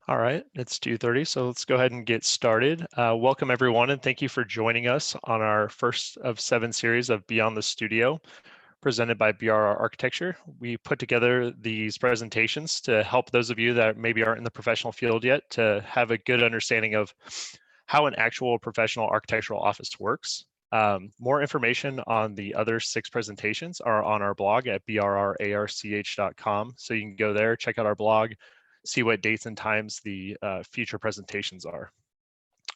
All right, it's 2:30, so let's go ahead and get started. Welcome everyone, and thank you for joining us on our first of 7 series of Beyond the Studio, presented by BRR Architecture. We put together these presentations to help those of you that maybe aren't in the professional field yet to have a good understanding of how an actual professional architectural office works. More information on the other 6 presentations are on our blog at brrarch.com. So you can go there, check out our blog, see what dates and times the future presentations are.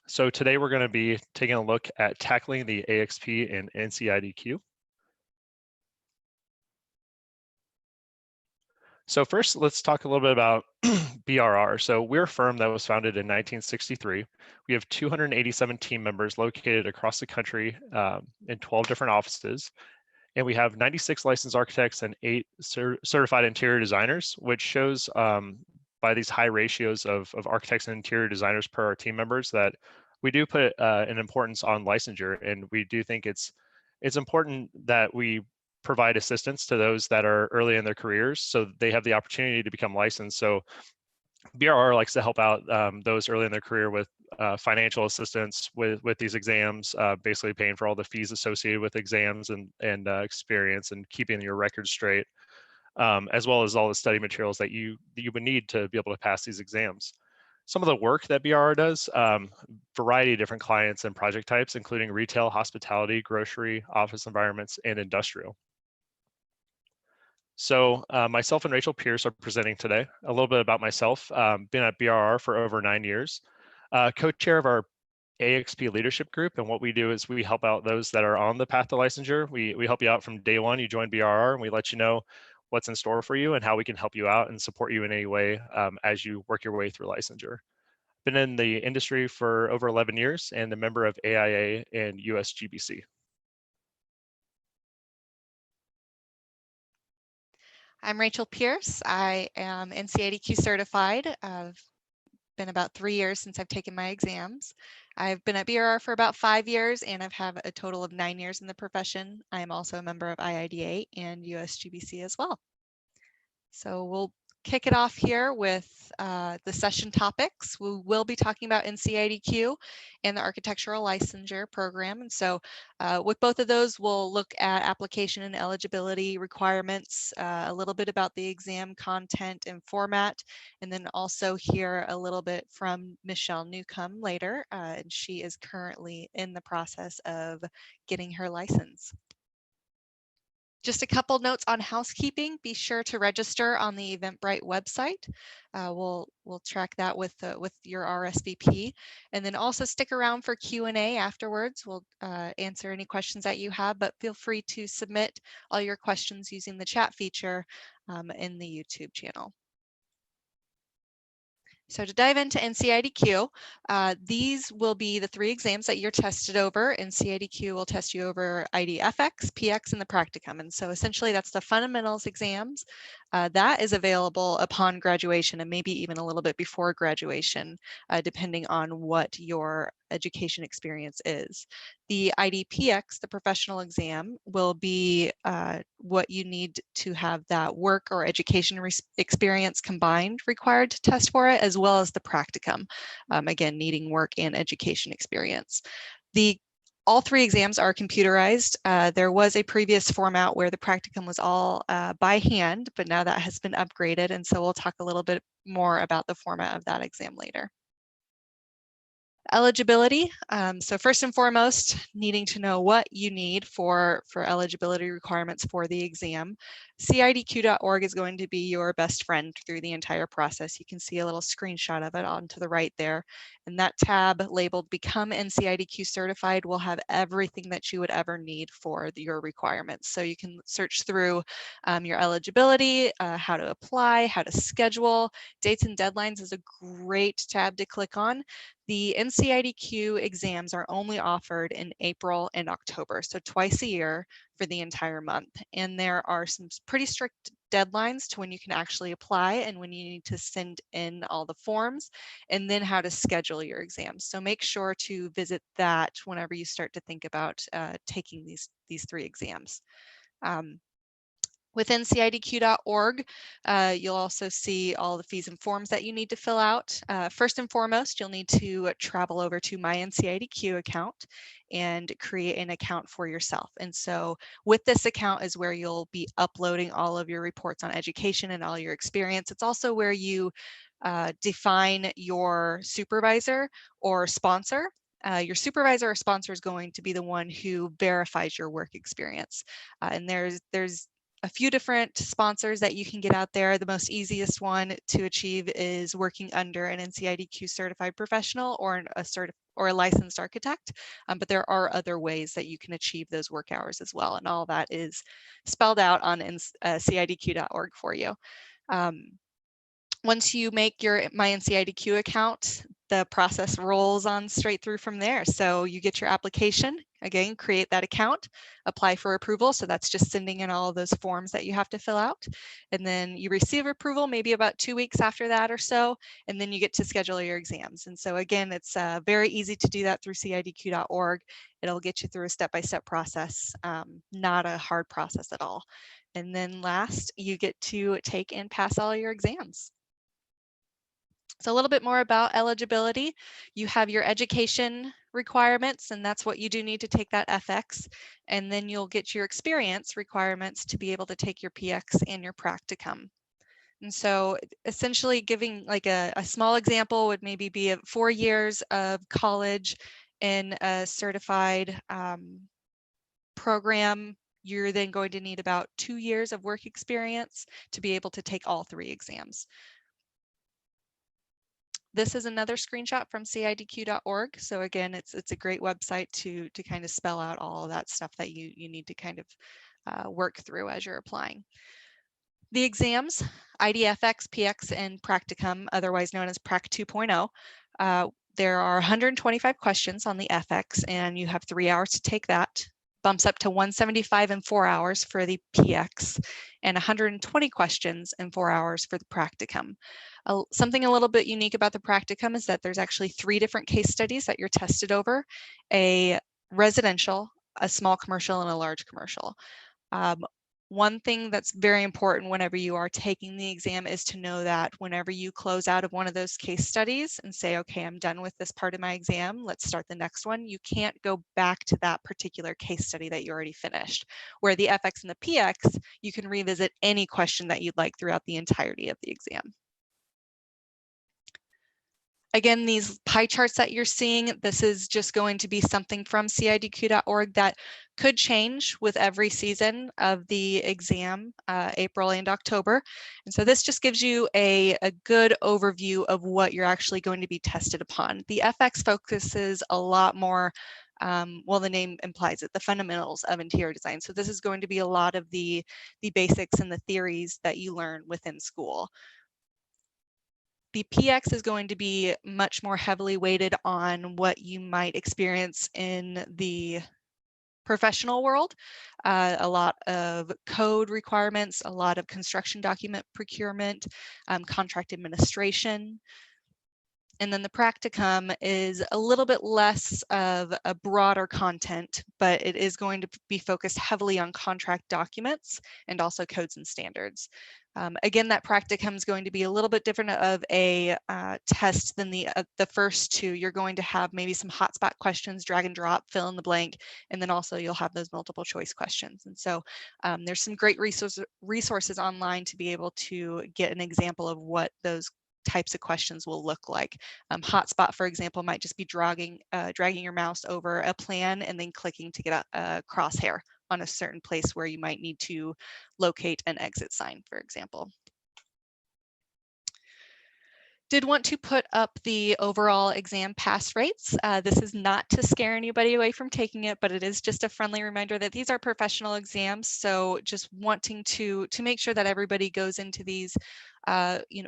So today we're going to be taking a look at tackling the AXP and NCIDQ. So first, let's talk a little bit about BRR. So we're a firm that was founded in 1963. We have 287 team members located across the country in 12 different offices. And we have 96 licensed architects and 8 certified interior designers, which shows by these high ratios of architects and interior designers per our team members that we do put an importance on licensure. And we do think it's important that we provide assistance to those that are early in their careers so they have the opportunity to become licensed. So BRR likes to help out those early in their career with financial assistance with these exams, basically paying for all the fees associated with exams and experience and keeping your records straight, as well as all the study materials that you would need to be able to pass these exams. Some of the work that BRR does, variety of different clients and project types, including retail, hospitality, grocery, office environments, and industrial. So myself and Rachel Pierce are presenting today. A little bit about myself. Been at BRR for over 9 years. Co-chair of our AXP leadership group, and what we do is we help out those that are on the path to licensure. We help you out from day one. You join BRR, and we let you know what's in store for you and how we can help you out and support you in any way as you work your way through licensure. Been in the industry for over 11 years and a member of AIA and USGBC. I'm Rachel Pierce. I am NCIDQ certified. I've been about 3 years since I've taken my exams. I've been at BRR for about 5 years, and I've had a total of 9 years in the profession. I am also a member of IIDA and USGBC as well. So we'll kick it off here with the session topics. We will be talking about NCIDQ and the architectural licensure program. And so with both of those, we'll look at application and eligibility requirements, a little bit about the exam content and format, and then also hear a little bit from Michelle Newcomb later. And she is currently in the process of getting her license. Just a couple notes on housekeeping. Be sure to register on the Eventbrite website. We'll track that with your RSVP, and then also stick around for Q&A afterwards. We'll answer any questions that you have, but feel free to submit all your questions using the chat feature in the YouTube channel. So to dive into NCIDQ, these will be the 3 exams that you're tested over. NCIDQ will test you over IDFX, PX, and the Practicum. And so essentially that's the fundamentals exams. That is available upon graduation and maybe even a little bit before graduation, depending on what your education experience is. The IDPX, the professional exam, will be what you need to have that work or education experience combined required to test for it, as well as the Practicum, again, needing work and education experience. All 3 exams are computerized. There was a previous format where the Practicum was all by hand, but now that has been upgraded, and so we'll talk a little bit more about the format of that exam later. Eligibility. So first and foremost, needing to know what you need for eligibility requirements for the exam. CIDQ.org is going to be your best friend through the entire process. You can see a little screenshot of it on to the right there. And that tab labeled Become NCIDQ Certified will have everything that you would ever need for your requirements. So you can search through your eligibility, how to apply, how to schedule. Dates and deadlines is a great tab to click on. The NCIDQ exams are only offered in April and October, so twice a year for the entire month. And there are some pretty strict deadlines to when you can actually apply and when you need to send in all the forms, and then how to schedule your exams. So make sure to visit that whenever you start to think about taking these 3 exams. With NCIDQ.org, you'll also see all the fees and forms that you need to fill out. First and foremost, you'll need to travel over to my NCIDQ account and create an account for yourself. And so with this account is where you'll be uploading all of your reports on education and all your experience. It's also where you define your supervisor or sponsor. Your supervisor or sponsor is going to be the one who verifies your work experience. And there's a few different sponsors that you can get out there. The most easiest one to achieve is working under an NCIDQ certified professional or a licensed architect, but there are other ways that you can achieve those work hours as well, and all that is spelled out on NCIDQ.org for you. Once you make your My NCIDQ account, the process rolls on straight through from there. So you get your application, again, create that account, apply for approval. So that's just sending in all of those forms that you have to fill out. And then you receive approval maybe about 2 weeks after that or so, and then you get to schedule your exams. And so again, it's very easy to do that through CIDQ.org. It'll get you through a step-by-step process, not a hard process at all. And then last, you get to take and pass all your exams. So a little bit more about eligibility. You have your education requirements, and that's what you do need to take that FX. And then you'll get your experience requirements to be able to take your PX and your practicum. And so essentially giving like a small example would maybe be 4 years of college in a certified program. You're then going to need about 2 years of work experience to be able to take all 3 exams. This is another screenshot from CIDQ.org. So again, it's a great website to kind of spell out all of that stuff that you need to kind of work through as you're applying. The exams, IDFX, PX, and Practicum, otherwise known as Prac 2.0, there are 125 questions on the FX, and you have 3 hours to take that. Bumps up to 175 in 4 hours for the PX, and 120 questions in 4 hours for the Practicum. Something a little bit unique about the Practicum is that there's actually 3 different case studies that you're tested over: a residential, a small commercial, and a large commercial. One thing that's very important whenever you are taking the exam is to know that whenever you close out of one of those case studies and say, okay, I'm done with this part of my exam, let's start the next one, you can't go back to that particular case study that you already finished. Where the FX and the PX, you can revisit any question that you'd like throughout the entirety of the exam. Again, these pie charts that you're seeing, this is just going to be something from CIDQ.org that could change with every season of the exam, April and October. And so this just gives you a good overview of what you're actually going to be tested upon. The FX focuses a lot more, well, the name implies it, the fundamentals of interior design. So this is going to be a lot of the basics and the theories that you learn within school. The PX is going to be much more heavily weighted on what you might experience in the professional world. A lot of code requirements, a lot of construction document procurement, contract administration. And then the Practicum is a little bit less of a broader content, but it is going to be focused heavily on contract documents and also codes and standards. Again, that Practicum is going to be a little bit different of a test than the first 2. You're going to have maybe some hotspot questions, drag and drop, fill in the blank, and then also you'll have those multiple choice questions. And so there's some great resources online to be able to get an example of what those types of questions will look like. Hotspot, for example, might just be dragging your mouse over a plan and then clicking to get a crosshair on a certain place where you might need to locate an exit sign, for example. Did want to put up the overall exam pass rates. This is not to scare anybody away from taking it, but it is just a friendly reminder that these are professional exams. So just wanting to make sure that everybody goes into these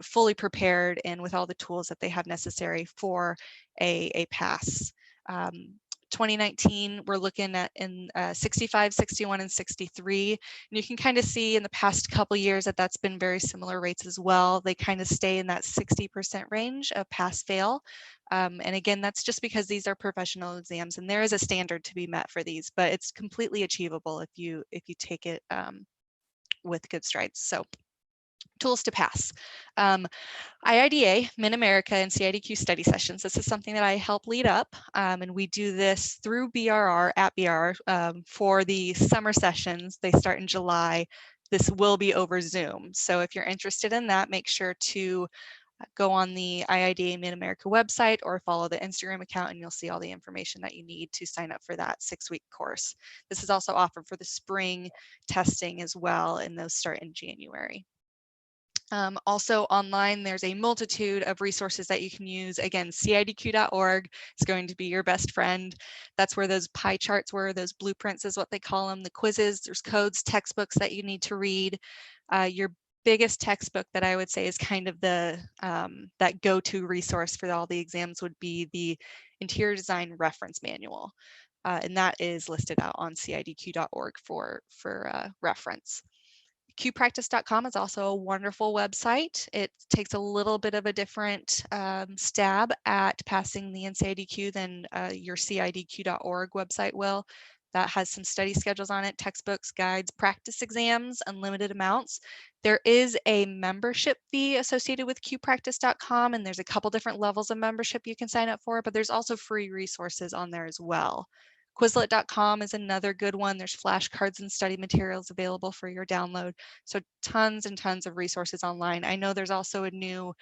fully prepared and with all the tools that they have necessary for a pass. 2019, we're looking at in 65, 61, and 63. And you can kind of see in the past couple years that that's been very similar rates as well. They kind of stay in that 60% range of pass-fail. And again, that's just because these are professional exams and there is a standard to be met for these, but it's completely achievable if you take it with good strides. So tools to pass. IIDA, Mid-America NCIDQ study sessions. This is something that I help lead up, and we do this through BRR, at BRR, for the summer sessions. They start in July. This will be over Zoom. So if you're interested in that, make sure to go on the IIDA Mid-America website or follow the Instagram account, and you'll see all the information that you need to sign up for that 6-week course. This is also offered for the spring testing as well, and those start in January. Also online, there's a multitude of resources that you can use. Again, CIDQ.org is going to be your best friend. That's where those pie charts were, those blueprints is what they call them, the quizzes, there's codes, textbooks that you need to read. Your biggest textbook that I would say is kind of the that go-to resource for all the exams would be the Interior Design Reference Manual. And that is listed out on CIDQ.org for reference. QPractice.com is also a wonderful website. It takes a little bit of a different stab at passing the NCIDQ than your CIDQ.org website will. That has some study schedules on it, textbooks, guides, practice exams, unlimited amounts. There is a membership fee associated with QPractice.com, and there's a couple different levels of membership you can sign up for, but there's also free resources on there as well. Quizlet.com is another good one. There's flashcards and study materials available for your download. So tons and tons of resources online. I know there's also a new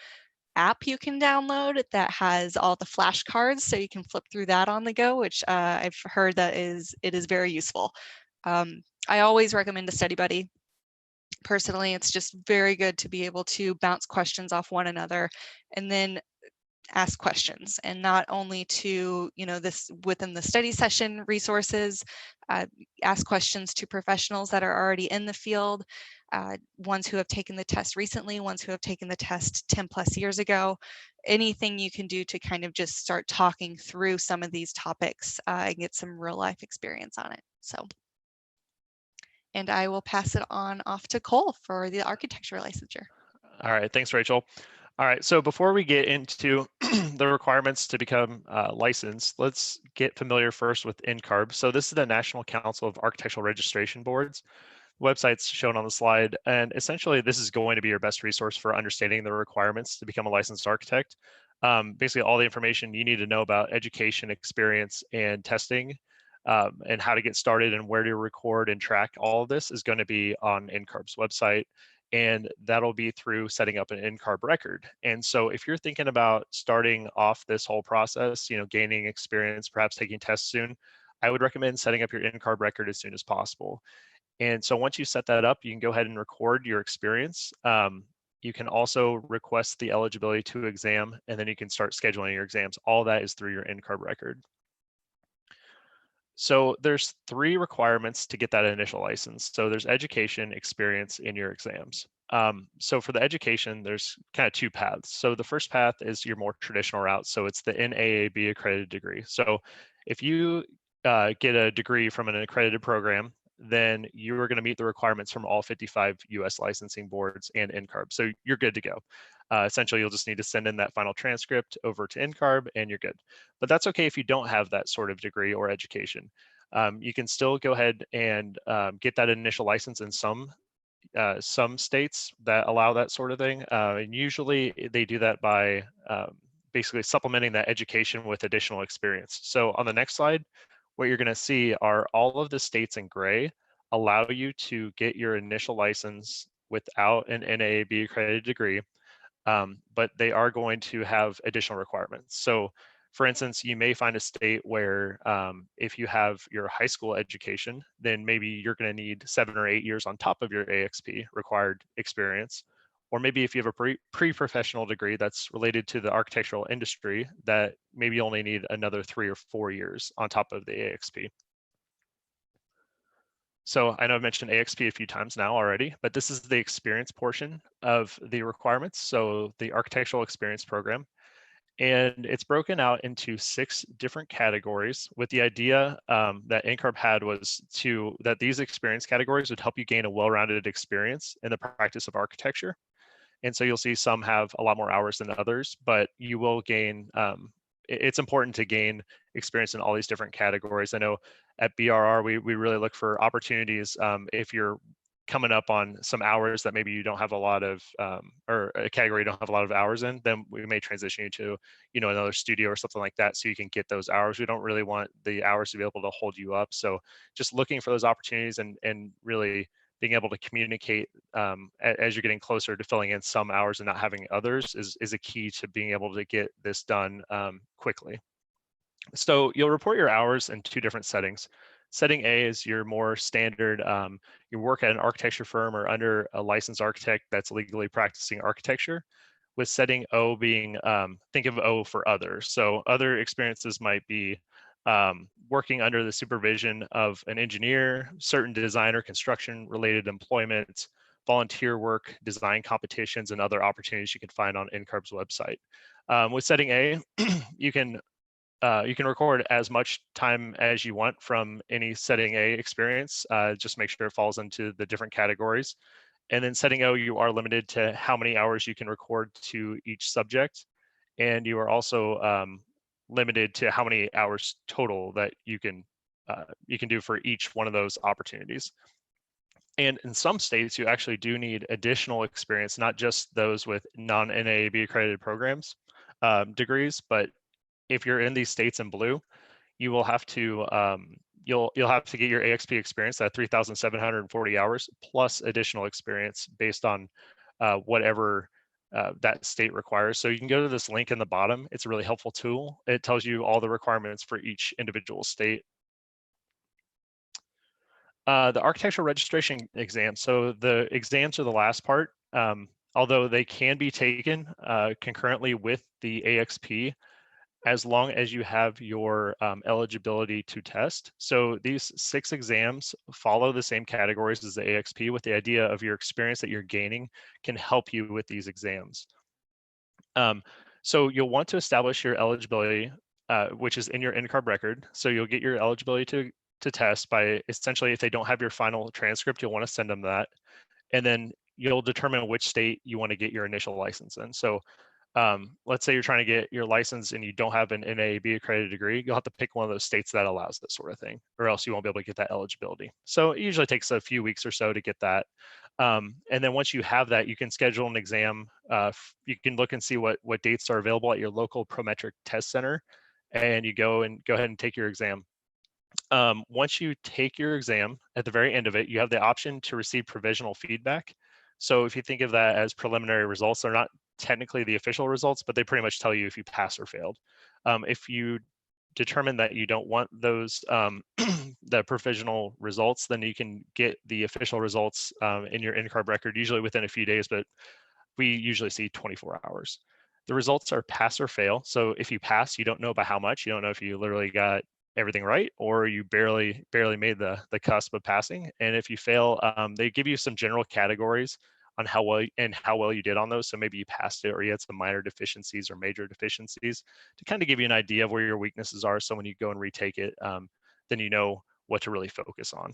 app you can download that has all the flashcards, so you can flip through that on the go, which I've heard that it is very useful. I always recommend a study buddy. Personally, it's just very good to be able to bounce questions off one another and then ask questions, and not only to, this within the study session resources, ask questions to professionals that are already in the field, ones who have taken the test recently, ones who have taken the test 10 plus years ago. Anything you can do to kind of just start talking through some of these topics and get some real life experience on it. So, and I will pass it on off to Cole for the architecture licensure. All right, thanks, Rachel. All right, so before we get into the requirements to become licensed, let's get familiar first with NCARB. So this is the National Council of Architectural Registration Boards. The website's shown on the slide, and essentially this is going to be your best resource for understanding the requirements to become a licensed architect. Basically all the information you need to know about education, experience, and testing, and how to get started and where to record and track all of this is going to be on NCARB's website. And that'll be through setting up an NCARB record. And so if you're thinking about starting off this whole process, gaining experience, perhaps taking tests soon, I would recommend setting up your NCARB record as soon as possible. And so once you set that up, you can go ahead and record your experience. You can also request the eligibility to exam, and then you can start scheduling your exams. All that is through your NCARB record. So there's 3 requirements to get that initial license. So there's education, experience, and your exams. So for the education, there's kind of 2 paths. So the first path is your more traditional route. So it's the NAAB accredited degree. So if you get a degree from an accredited program, then you are going to meet the requirements from all 55 US licensing boards and NCARB. So you're good to go. Essentially, you'll just need to send in that final transcript over to NCARB and you're good. But that's okay if you don't have that sort of degree or education. You can still go ahead and get that initial license in some states that allow that sort of thing. And usually they do that by basically supplementing that education with additional experience. So on the next slide, what you're going to see are all of the states in gray allow you to get your initial license without an NAAB accredited degree, but they are going to have additional requirements. So for instance, you may find a state where if you have your high school education, then maybe you're going to need 7 or 8 years on top of your AXP required experience. Or maybe if you have a pre-professional degree that's related to the architectural industry, that maybe you only need another 3 or 4 years on top of the AXP. So I know I've mentioned AXP a few times now already, but this is the experience portion of the requirements. So the architectural experience program. And it's broken out into 6 different categories with the idea that NCARB had was that these experience categories would help you gain a well-rounded experience in the practice of architecture. And so you'll see some have a lot more hours than others, but you will gain, it's important to gain experience in all these different categories. I know at BRR, we really look for opportunities if you're coming up on some hours that maybe you don't have a lot of, or a category you don't have a lot of hours in, then we may transition you to, another studio or something like that, so you can get those hours. We don't really want the hours to be able to hold you up. So just looking for those opportunities and really being able to communicate as you're getting closer to filling in some hours and not having others is a key to being able to get this done quickly. So you'll report your hours in two different settings. Setting A is your more standard, you work at an architecture firm or under a licensed architect that's legally practicing architecture, with setting O being, think of O for others. So other experiences might be working under the supervision of an engineer, certain design or construction related employment, volunteer work, design competitions, and other opportunities you can find on NCARB's website. With setting A, you can record as much time as you want from any setting A experience. Just make sure it falls into the different categories. And then setting O, you are limited to how many hours you can record to each subject. And you are also limited to how many hours total that you can do for each one of those opportunities. And in some states, you actually do need additional experience, not just those with non-NAAB accredited programs degrees, but if you're in these states in blue, you will have to you'll have to get your AXP experience at 3,740 hours plus additional experience based on whatever that state requires. So you can go to this link in the bottom. It's a really helpful tool. It tells you all the requirements for each individual state. The architectural registration exam. So the exams are the last part. Although they can be taken concurrently with the AXP, as long as you have your eligibility to test. So these 6 exams follow the same categories as the AXP, with the idea of your experience that you're gaining can help you with these exams. So you'll want to establish your eligibility, which is in your NCARB record. So you'll get your eligibility to test by essentially, if they don't have your final transcript, you'll want to send them that. And then you'll determine which state you want to get your initial license in. So let's say you're trying to get your license and you don't have an NAAB accredited degree, you'll have to pick one of those states that allows that sort of thing, or else you won't be able to get that eligibility. So it usually takes a few weeks or so to get that. And then once you have that, you can schedule an exam. You can look and see what dates are available at your local Prometric test center, and you go ahead and take your exam. Once you take your exam, at the very end of it, you have the option to receive provisional feedback. So if you think of that as preliminary results, they're not technically the official results, but they pretty much tell you if you passed or failed. If you determine that you don't want those the provisional results, then you can get the official results in your NCARB record, usually within a few days, but we usually see 24 hours. The results are pass or fail. So if you pass, you don't know by how much. You don't know if you literally got everything right or you barely made the cusp of passing. And if you fail, they give you some general categories on how well you did on those. So maybe you passed it or you had some minor deficiencies or major deficiencies to kind of give you an idea of where your weaknesses are. So when you go and retake it, then you know what to really focus on.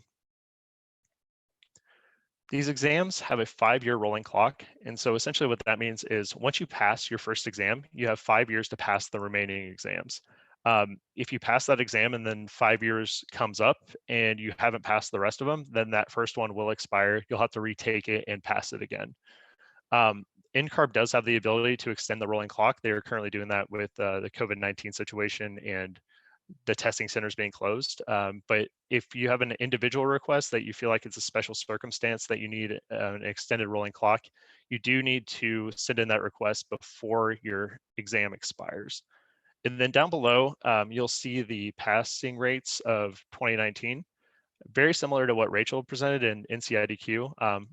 These exams have a 5-year rolling clock. And so essentially what that means is once you pass your first exam, you have 5 years to pass the remaining exams. If you pass that exam and then 5 years comes up and you haven't passed the rest of them, then that first one will expire. You'll have to retake it and pass it again. NCARB does have the ability to extend the rolling clock. They are currently doing that with the COVID-19 situation and the testing centers being closed. But if you have an individual request that you feel like it's a special circumstance that you need an extended rolling clock, you do need to send in that request before your exam expires. And then down below, you'll see the passing rates of 2019, very similar to what Rachel presented in NCIDQ.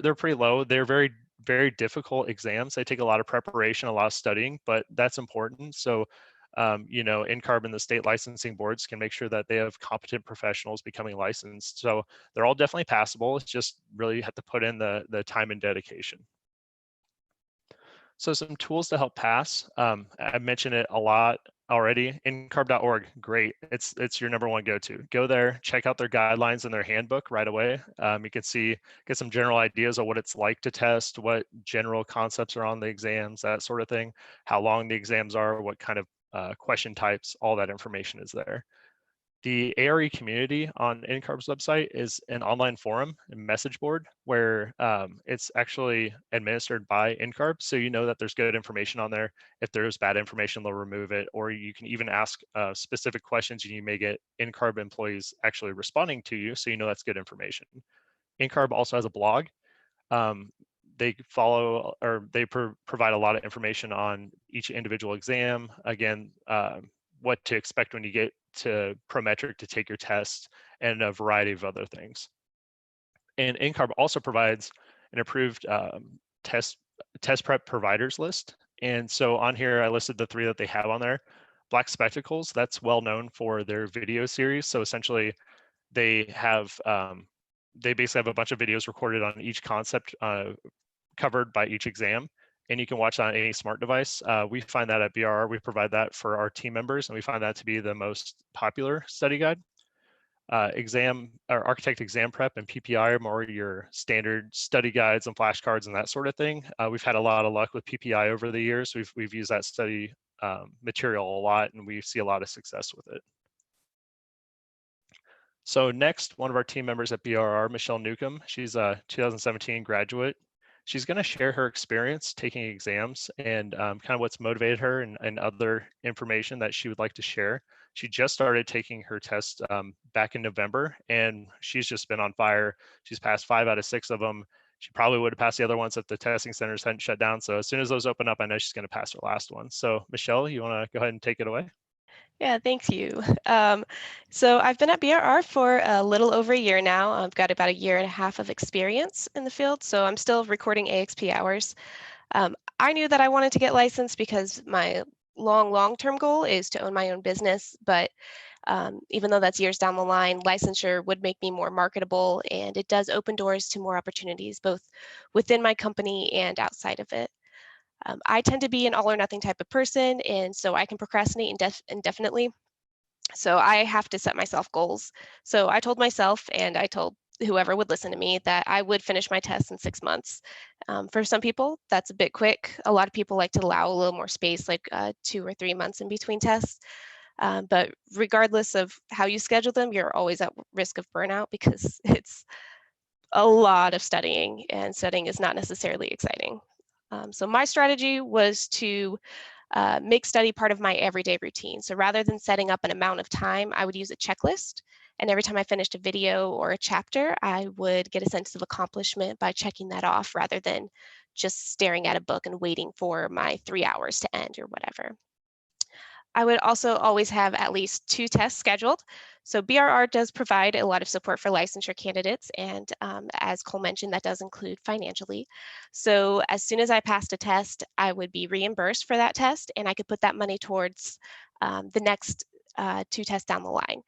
They're pretty low. They're very, very difficult exams. They take a lot of preparation, a lot of studying, but that's important. So NCARB and the state licensing boards can make sure that they have competent professionals becoming licensed. So they're all definitely passable. It's just really you have to put in the time and dedication. So some tools to help pass. I mentioned it a lot already. NCARB.org, great. It's your #1 go-to. Go there, check out their guidelines and their handbook right away. You can get some general ideas of what it's like to test, what general concepts are on the exams, that sort of thing, how long the exams are, what kind of question types, all that information is there. The ARE community on NCARB's website is an online forum and message board where it's actually administered by NCARB. So you know that there's good information on there. If there's bad information, they'll remove it. Or you can even ask specific questions and you may get NCARB employees actually responding to you. So you know that's good information. NCARB also has a blog. They follow or they provide a lot of information on each individual exam. Again, what to expect when you get to Prometric to take your test, and a variety of other things. And NCARB also provides an approved test prep providers list. And so on here, I listed the 3 that they have on there. Black Spectacles, that's well known for their video series. So essentially, they have they basically have a bunch of videos recorded on each concept covered by each exam, and you can watch that on any smart device. We find that at BRR, we provide that for our team members, and we find that to be the most popular study guide. Exam or Architect Exam Prep and PPI are more your standard study guides and flashcards and that sort of thing. We've had a lot of luck with PPI over the years. We've used that study material a lot, and we see a lot of success with it. So next, one of our team members at BRR, Michelle Newcomb, she's a 2017 graduate. She's going to share her experience taking exams and kind of what's motivated her and other information that she would like to share. She just started taking her test back in November, and she's just been on fire. She's passed 5 out of 6 of them. She probably would have passed the other ones if the testing centers hadn't shut down. So as soon as those open up, I know she's going to pass her last one. So Michelle, you want to go ahead and take it away? Yeah, thank you. So I've been at BRR for a little over a year now. I've got about 1.5 years of experience in the field, so I'm still recording AXP hours. I knew that I wanted to get licensed because my long-term goal is to own my own business, but even though that's years down the line, licensure would make me more marketable, and it does open doors to more opportunities, both within my company and outside of it. I tend to be an all or nothing type of person, and so I can procrastinate indefinitely. So I have to set myself goals. So I told myself, and I told whoever would listen to me, that I would finish my tests in 6 months. For some people, that's a bit quick. A lot of people like to allow a little more space, like 2 or 3 months in between tests. But regardless of how you schedule them, you're always at risk of burnout because it's a lot of studying, and studying is not necessarily exciting. So my strategy was to make study part of my everyday routine. So rather than setting up an amount of time, I would use a checklist. And every time I finished a video or a chapter, I would get a sense of accomplishment by checking that off rather than just staring at a book and waiting for my 3 hours to end or whatever. I would also always have at least 2 tests scheduled. So BRR does provide a lot of support for licensure candidates, and as Cole mentioned, that does include financially. So as soon as I passed a test, I would be reimbursed for that test, and I could put that money towards the next 2 tests down the line.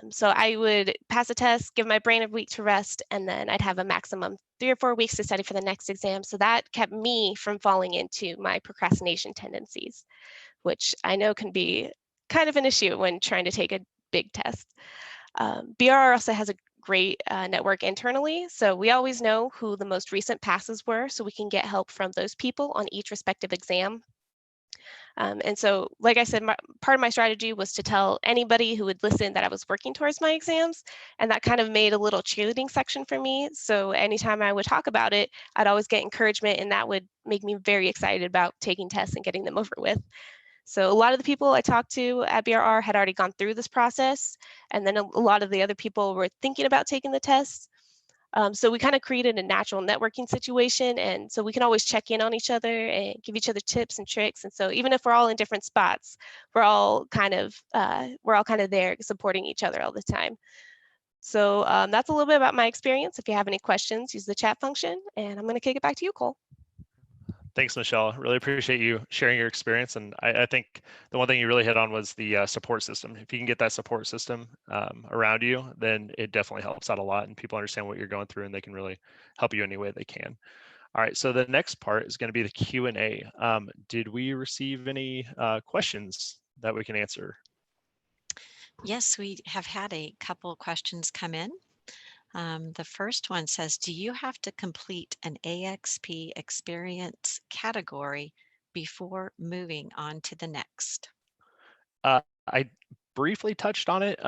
So I would pass a test, give my brain a week to rest, and then I'd have a maximum 3 or 4 weeks to study for the next exam. So that kept me from falling into my procrastination tendencies, which I know can be kind of an issue when trying to take a big test. BRR also has a great network internally, so we always know who the most recent passes were, so we can get help from those people on each respective exam. And so, like I said, part of my strategy was to tell anybody who would listen that I was working towards my exams, and that kind of made a little cheerleading section for me. So anytime I would talk about it, I'd always get encouragement, and that would make me very excited about taking tests and getting them over with. So a lot of the people I talked to at BRR had already gone through this process, and then a lot of the other people were thinking about taking the tests. So we kind of created a natural networking situation, and so we can always check in on each other and give each other tips and tricks. And so even if we're all in different spots, we're all kind of there supporting each other all the time. So that's a little bit about my experience. If you have any questions, use the chat function, and I'm going to kick it back to you, Cole. Thanks, Michelle. Really appreciate you sharing your experience. And I think the one thing you really hit on was the support system. If you can get that support system around you, then it definitely helps out a lot, and people understand what you're going through, and they can really help you any way they can. All right, so the next part is going to be the Q&A. Did we receive any questions that we can answer? Yes, we have had a couple of questions come in. The first one says, do you have to complete an AXP experience category before moving on to the next? I briefly touched on it,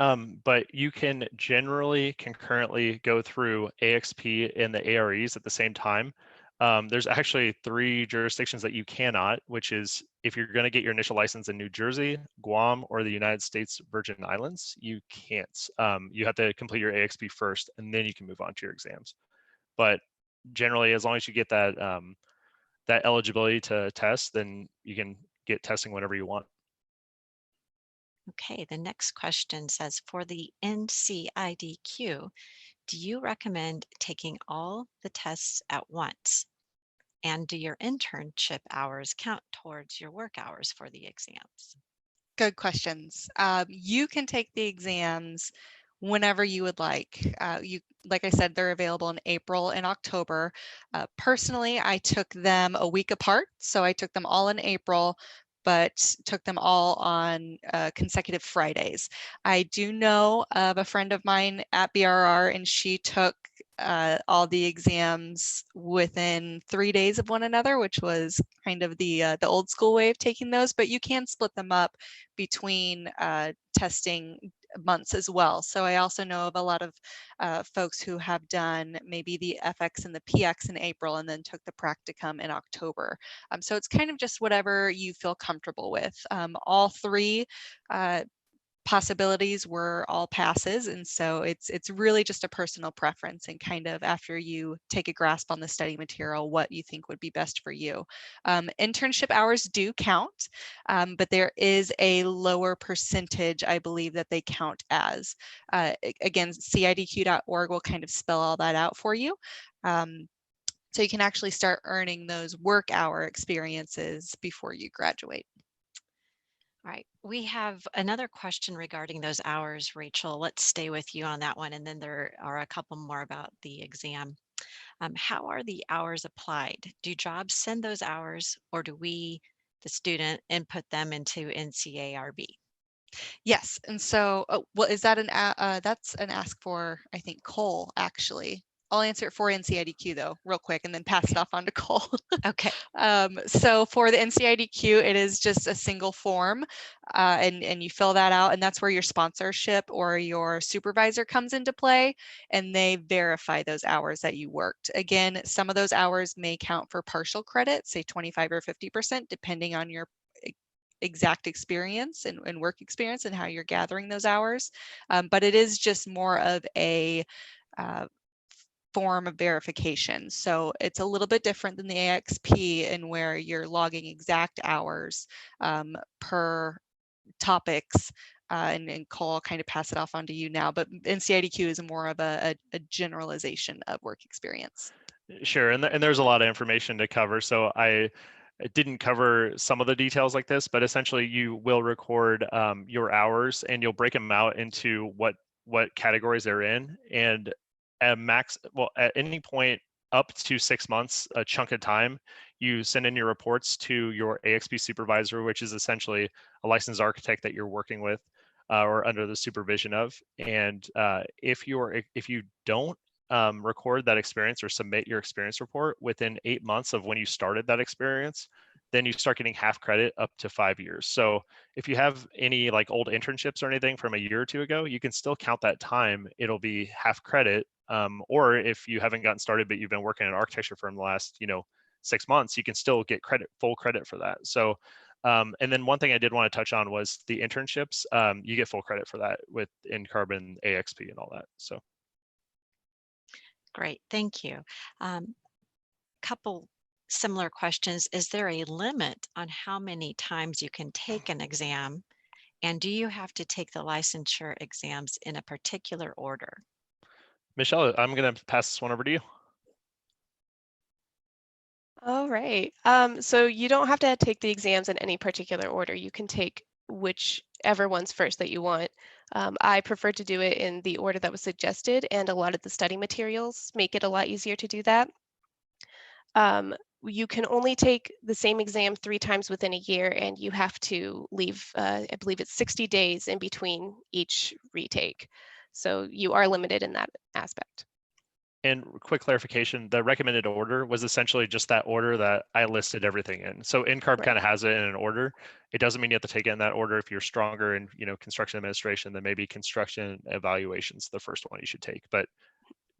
but you can generally concurrently go through AXP and the AREs at the same time. There's actually 3 jurisdictions that you cannot, which is if you're going to get your initial license in New Jersey, Guam, or the United States Virgin Islands, you can't. You have to complete your AXP first, and then you can move on to your exams. But generally, as long as you get that that eligibility to test, then you can get testing whenever you want. Okay, the next question says, for the NCIDQ, do you recommend taking all the tests at once? And do your internship hours count towards your work hours for the exams? Good questions. You can take the exams whenever you would like. Like I said, they're available in April and October. Personally, I took them a week apart. So I took them all in April, but took them all on consecutive Fridays. I do know of a friend of mine at BRR, and she took all the exams within 3 days of one another, which was kind of the old school way of taking those, but you can split them up between testing months as well. So I also know of a lot of folks who have done maybe the FX and the PX in April and then took the Practicum in October. So it's kind of just whatever you feel comfortable with. All 3 possibilities were all passes, and so it's really just a personal preference, and kind of after you take a grasp on the study material, what you think would be best for you. Internship hours do count, but there is a lower percentage, I believe, that they count as. Again, CIDQ.org will kind of spell all that out for you. So you can actually start earning those work hour experiences before you graduate. All right, we have another question regarding those hours, Rachel. Let's stay with you on that one. And then there are a couple more about the exam. How are the hours applied? Do jobs send those hours, or do we, the student, input them into NCARB? Yes, and so, well, is that that's an ask for, I think, Cole, actually. I'll answer it for NCIDQ though, real quick, and then pass it off on to Cole. Okay. So for the NCIDQ, it is just a single form, and you fill that out, and that's where your sponsorship or your supervisor comes into play, and they verify those hours that you worked. Again, some of those hours may count for partial credit, say 25 or 50%, depending on your exact experience and work experience and how you're gathering those hours. But it is just more of a form of verification. So it's a little bit different than the AXP, in where you're logging exact hours per topics. And Cole, I'll kind of pass it off onto you now, but NCIDQ is more of a generalization of work experience. Sure, and there's a lot of information to cover. So I didn't cover some of the details like this, but essentially you will record your hours, and you'll break them out into what categories they're in. And at at any point up to 6 months, a chunk of time, you send in your reports to your AXP supervisor, which is essentially a licensed architect that you're working with or under the supervision of. And if you don't record that experience or submit your experience report within 8 months of when you started that experience, then you start getting half credit up to 5 years. So if you have any like old internships or anything from a year or two ago, you can still count that time. It'll be half credit. Or if you haven't gotten started, but you've been working in an architecture firm the last, 6 months, you can still get full credit for that. So, and then one thing I did want to touch on was the internships. You get full credit for that with Carbon AXP and all that. So. Great, thank you. Couple similar questions. Is there a limit on how many times you can take an exam? And do you have to take the licensure exams in a particular order? Michelle, I'm going to pass this one over to you. All right. So you don't have to take the exams in any particular order. You can take whichever one's first that you want. I prefer to do it in the order that was suggested, and a lot of the study materials make it a lot easier to do that. You can only take the same exam 3 times within a year, and you have to leave, I believe it's 60 days in between each retake. So you are limited in that aspect. And quick clarification, the recommended order was essentially just that order that I listed everything in. So NCARB Right. kind of has it in an order. It doesn't mean you have to take it in that order. If you're stronger in, construction administration, then maybe construction evaluations the first one you should take. But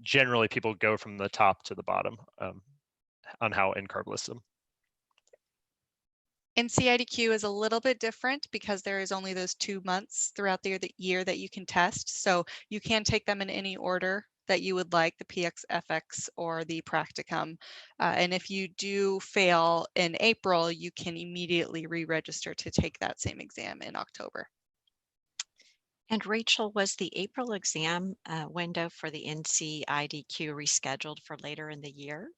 generally, people go from the top to the bottom on how NCARB lists them. NCIDQ is a little bit different because there is only those 2 months throughout the year that you can test. So you can take them in any order that you would like, the PX, FX, or the Practicum. And if you do fail in April, you can immediately re-register to take that same exam in October. And Rachel, was the April exam window for the NCIDQ rescheduled for later in the year?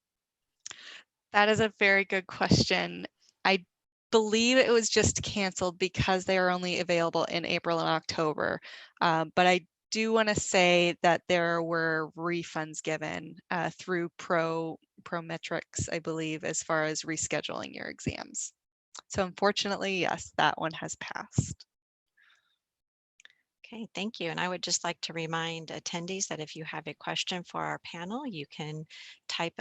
That is a very good question. I believe it was just canceled because they are only available in April and October. But I do want to say that there were refunds given through Prometrics, I believe, as far as rescheduling your exams. So unfortunately, yes, that one has passed. Okay, thank you. And I would just like to remind attendees that if you have a question for our panel, you can type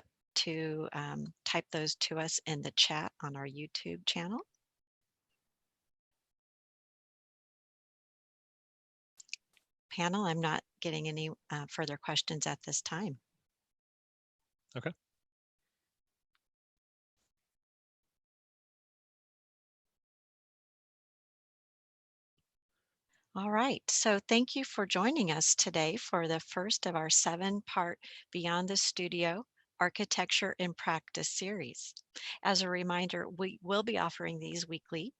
those to us in the chat on our YouTube channel. Panel, I'm not getting any further questions at this time. Okay. All right, so thank you for joining us today for the first of our 7-part Beyond the Studio Architecture in Practice series. As a reminder, we will be offering these weekly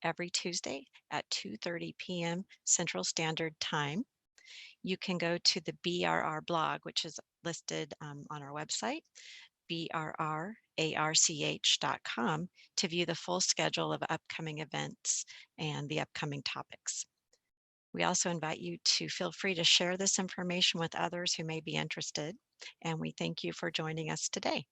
every Tuesday at 2:30 p.m. Central Standard Time. You can go to the BRR blog, which is listed on our website, brrarch.com, to view the full schedule of upcoming events and the upcoming topics. We also invite you to feel free to share this information with others who may be interested, and we thank you for joining us today.